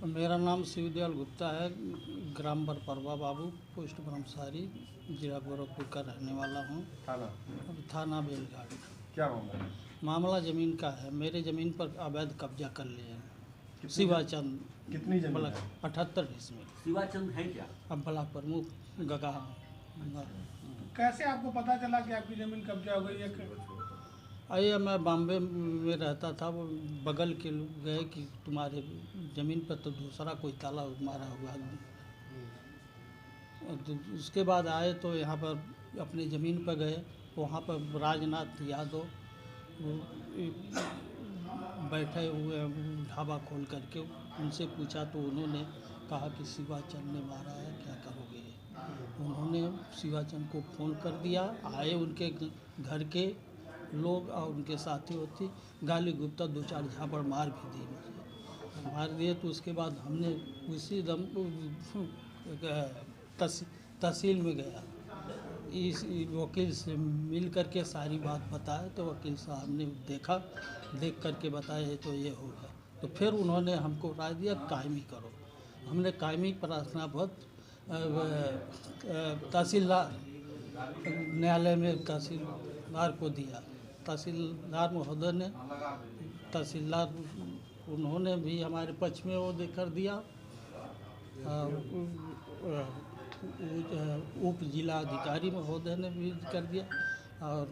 मेरा नाम शिवदयाल गुप्ता है। ग्राम बरपरवा बाबू, पोस्ट ब्रह्मसारी, जिला गोरखपुर का रहने वाला हूँ। थाना बेलगाड़ी। क्या मामला है? मामला ज़मीन का है। मेरे ज़मीन पर अवैध कब्जा कर लिए हैं। शिवाचंद। कितनी जमीन है? 78 इसमें। शिवाचंद है क्या? अब ब्लॉक प्रमुख गगा। कैसे आपको पता चला कि आपकी ज़मीन कब्जा हो गई है? आइए, मैं बॉम्बे में रहता था। वो बगल के लोग गए कि तुम्हारे ज़मीन पर तो दूसरा कोई ताला मारा हुआ है। तो उसके बाद आए तो यहाँ पर अपनी ज़मीन पर गए। वहाँ पर राजनाथ यादव बैठे हुए ढाबा खोल करके उनसे पूछा तो उन्होंने कहा कि शिवाचंद ने मारा है, क्या करोगे। उन्होंने शिवाचंद को फ़ोन कर दिया। आए उनके घर के लोग और उनके साथी होती गाली गुप्ता 2-4 झापड़ मार भी दी मुझे। मार दिए तो उसके बाद हमने उसी दम तहसील में गया। इस वकील से मिल करके सारी बात बताया तो वकील साहब ने देखा, देख करके बताया तो ये हो गया। तो फिर उन्होंने हमको राय दिया कायमी करो। हमने कायमी प्रार्थना पत्र तहसीलदार न्यायालय में तहसीलदार को दिया। तहसीलदार महोदय ने उन्होंने भी हमारे पक्ष में वो देकर दिया। उप जिला अधिकारी महोदय ने भी कर दिया और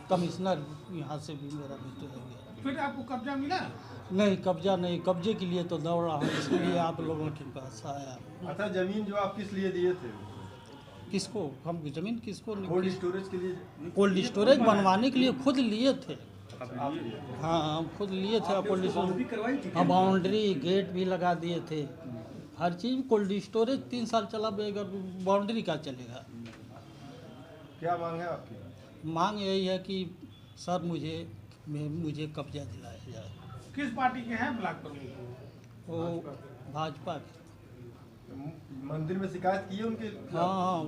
कमिश्नर यहाँ से भी मेरा बेटे हो गया। फिर आपको कब्जा मिला? नहीं, कब्जा नहीं। कब्जे के लिए तो दौड़ रहा हूँ, इसलिए आप लोगों के पास आया। अच्छा, जमीन जो आप किस लिए दिए थे? किसको? हम ज़मीन किसको? कोल्ड स्टोरेज के लिए? कोल्ड स्टोरेज बनवाने के लिए खुद लिए थे। आप हाँ, हम खुद लिए थे। कोल्ड स्टोरेज हाँ, बाउंड्री गेट भी लगा दिए थे। हर चीज़। कोल्ड स्टोरेज 3 साल चला, बगैर बाउंड्री का चलेगा। क्या मांग है आपकी? मांग यही है कि सर मुझे कब्जा दिलाया जाए। किस पार्टी के हैं ब्लॉक प्रमुख? वो भाजपा के। मंदिर में शिकायत की है उनके? हाँ,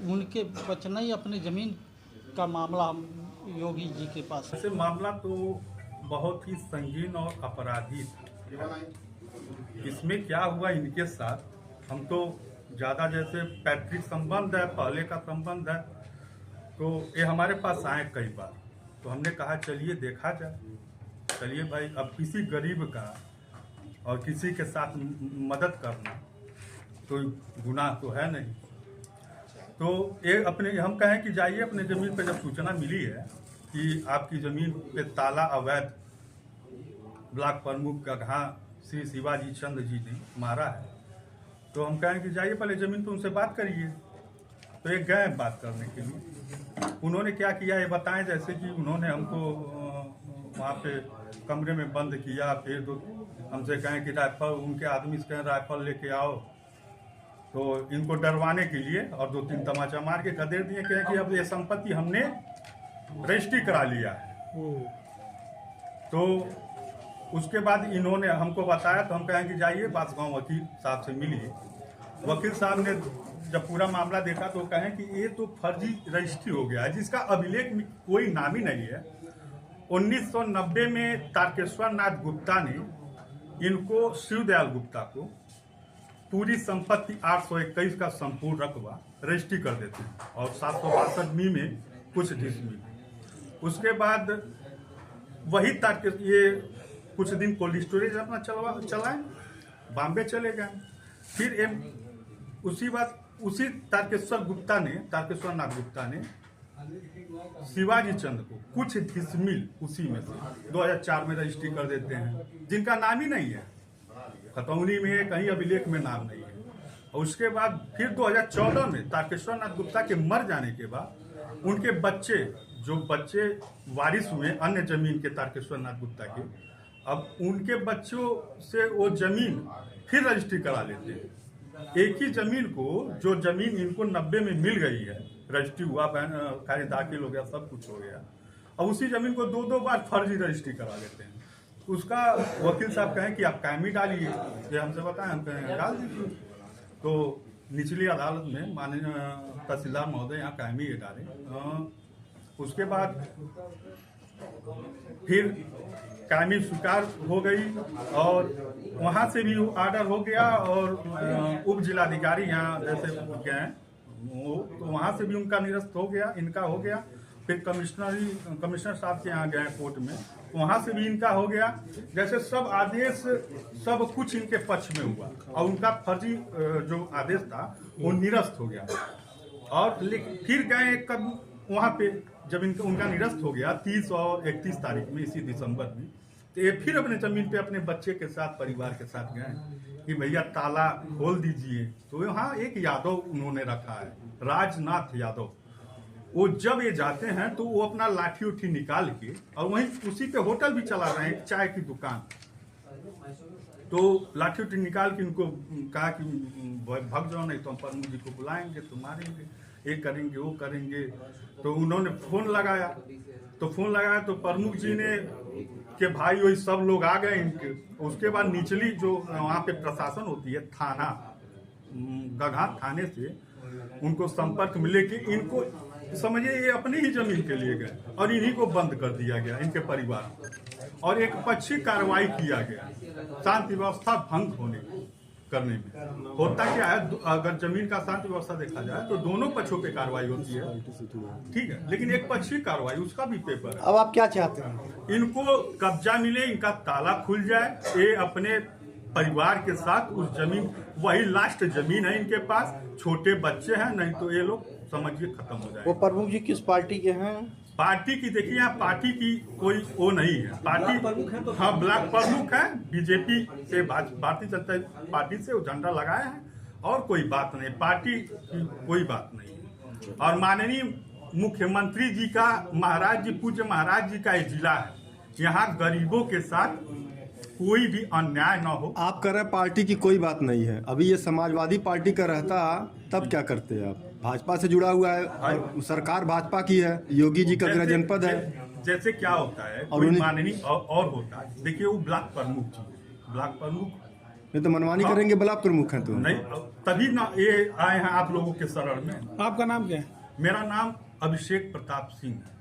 उनके बचना ही अपनी ज़मीन का मामला हम योगी जी के पास है। ऐसे मामला तो बहुत ही संगीन और अपराधी था। इसमें क्या हुआ इनके साथ, हम तो ज़्यादा जैसे पैतृक संबंध है, पहले का संबंध है, तो ये हमारे पास आए कई बार। तो हमने कहा चलिए देखा जाए। चलिए भाई, अब किसी गरीब का और किसी के साथ मदद करना तो गुनाह तो है नहीं। तो ये हम कहें कि जाइए अपने ज़मीन पे। जब सूचना मिली है कि आपकी ज़मीन पे ताला अवैध ब्लॉक प्रमुख गगहा श्री शिवाजी चंद्र जी ने मारा है, तो हम कहें कि जाइए पहले ज़मीन पे उनसे बात करिए। तो एक गए बात करने के लिए। उन्होंने क्या किया ये बताएं। जैसे कि उन्होंने हमको वहाँ पे कमरे में बंद किया। फिर हमसे कहें कि राइफल, उनके आदमी से कहें राइफल लेके आओ। तो इनको डरवाने के लिए और 2-3 तमाचा मार के खदेड़ दिए। कहें कि अब ये संपत्ति हमने रजिस्ट्री करा लिया है। तो उसके बाद इन्होंने हमको बताया तो हम कहें कि जाइए बासगांव वकील साहब से मिलिए। वकील साहब ने जब पूरा मामला देखा तो कहें कि ये तो फर्जी रजिस्ट्री हो गया है, जिसका अभिलेख में कोई नाम ही नहीं है। 1990 में तारकेश्वर नाथ गुप्ता ने इनको शिवदयाल गुप्ता को पूरी संपत्ति 821 का संपूर्ण रकबा रजिस्ट्री कर देते हैं और 762 मी में कुछ डिसमिल। उसके बाद वही ये कुछ दिन कोल्ड स्टोरेज अपना चलाए, बॉम्बे चले गए। फिर उसी तारकेश्वर नाथ गुप्ता ने शिवाजी चंद्र को कुछ डिसमिल उसी में से 2004 में रजिस्ट्री कर देते हैं, जिनका नाम ही नहीं है। खतौनी में कहीं अभिलेख में नाम नहीं है। और उसके बाद फिर 2014 में तारकेश्वर नाथ गुप्ता के मर जाने के बाद उनके बच्चे वारिस हुए अन्य जमीन के तारकेश्वर नाथ गुप्ता के, अब उनके बच्चों से वो जमीन फिर रजिस्ट्री करा लेते हैं। एक ही जमीन को, जो जमीन इनको 90 में मिल गई है, रजिस्ट्री हुआ, कार्य दाखिल हो गया, सब कुछ हो गया, और उसी जमीन को 2-2 बार फर्जी रजिस्ट्री करा लेते हैं। उसका वकील साहब कहें कि आप कायमी डालिए। ये हमसे बताएं, हम कहें डाल दीजिए। तो निचली अदालत में माननीय तहसीलदार महोदय यहाँ कायमी डाले। उसके बाद फिर कायमी स्वीकार हो गई और वहाँ से भी ऑर्डर हो गया और उप जिलाधिकारी यहाँ जैसे गए तो वहाँ से भी उनका निरस्त हो गया, इनका हो गया। फिर कमिश्नर साहब के यहाँ गए कोर्ट में, वहाँ से भी इनका हो गया। जैसे सब आदेश सब कुछ इनके पक्ष में हुआ और उनका फर्जी जो आदेश था वो निरस्त हो गया। और लेकिन फिर गए कब वहाँ पे जब उनका निरस्त हो गया 30 और 31 तारीख में इसी दिसंबर में, तो ये फिर अपने जमीन पे अपने बच्चे के साथ परिवार के साथ गए कि भैया ताला खोल दीजिए। तो यहाँ एक यादव उन्होंने रखा है, राजनाथ यादव। वो जब ये जाते हैं तो वो अपना लाठी उठी निकाल के और वहीं उसी पे होटल भी चला रहे हैं, चाय की दुकान। तो लाठी उठी निकाल के उनको कहा कि भाग जाओ नहीं तो हम प्रमुख जी को बुलाएंगे, तो मारेंगे, ये करेंगे वो करेंगे। तो उन्होंने फोन लगाया तो प्रमुख जी ने के भाई वही सब लोग आ गए इनके। उसके बाद निचली जो वहाँ पे प्रशासन होती है थाना गघा थाने से उनको संपर्क मिले कि इनको समझिए ये अपनी ही जमीन के लिए गए और इन्हीं को बंद कर दिया गया, इनके परिवार, और एक पक्षी कार्रवाई किया गया शांति व्यवस्था भंग होने करने में। होता क्या है, अगर जमीन का शांति व्यवस्था देखा जाए तो दोनों पक्षों पे कार्रवाई होती है, ठीक है, लेकिन एक पक्षी कार्रवाई उसका भी पेपर है। अब आप क्या चाहते हैं? इनको कब्जा मिले, इनका ताला खुल जाए, ये अपने परिवार के साथ उस जमीन, वही लास्ट जमीन है इनके पास, छोटे बच्चे हैं, नहीं तो ये लोग समझिए खत्म हो जाए। वो प्रमुख जी किस पार्टी के हैं? पार्टी की देखिए, यहाँ पार्टी की कोई वो नहीं है। पार्टी हाँ ब्लॉक प्रमुख है, बीजेपी से भारतीय जनता पार्टी से वो झंडा लगाए हैं और कोई बात नहीं, पार्टी की कोई बात नहीं है। और माननीय मुख्यमंत्री जी का, महाराज जी, पूज्य महाराज जी का ये जिला है, यहाँ गरीबों के साथ कोई भी अन्याय न हो। आप कह रहे हैं पार्टी की कोई बात नहीं है, अभी ये समाजवादी पार्टी का रहता तब क्या करते हैं आप? भाजपा से जुड़ा हुआ है और सरकार भाजपा की है, योगी जी का गृह जनपद है। जैसे क्या होता है, और कोई माननीय और होता है, देखिए वो ब्लॉक प्रमुख जी, ब्लॉक प्रमुख ये तो मनमानी करेंगे, ब्लॉक प्रमुख है तो नहीं, तभी ना ये आए हैं आप लोगों के शरण में। आपका नाम क्या है? मेरा नाम अभिषेक प्रताप सिंह है।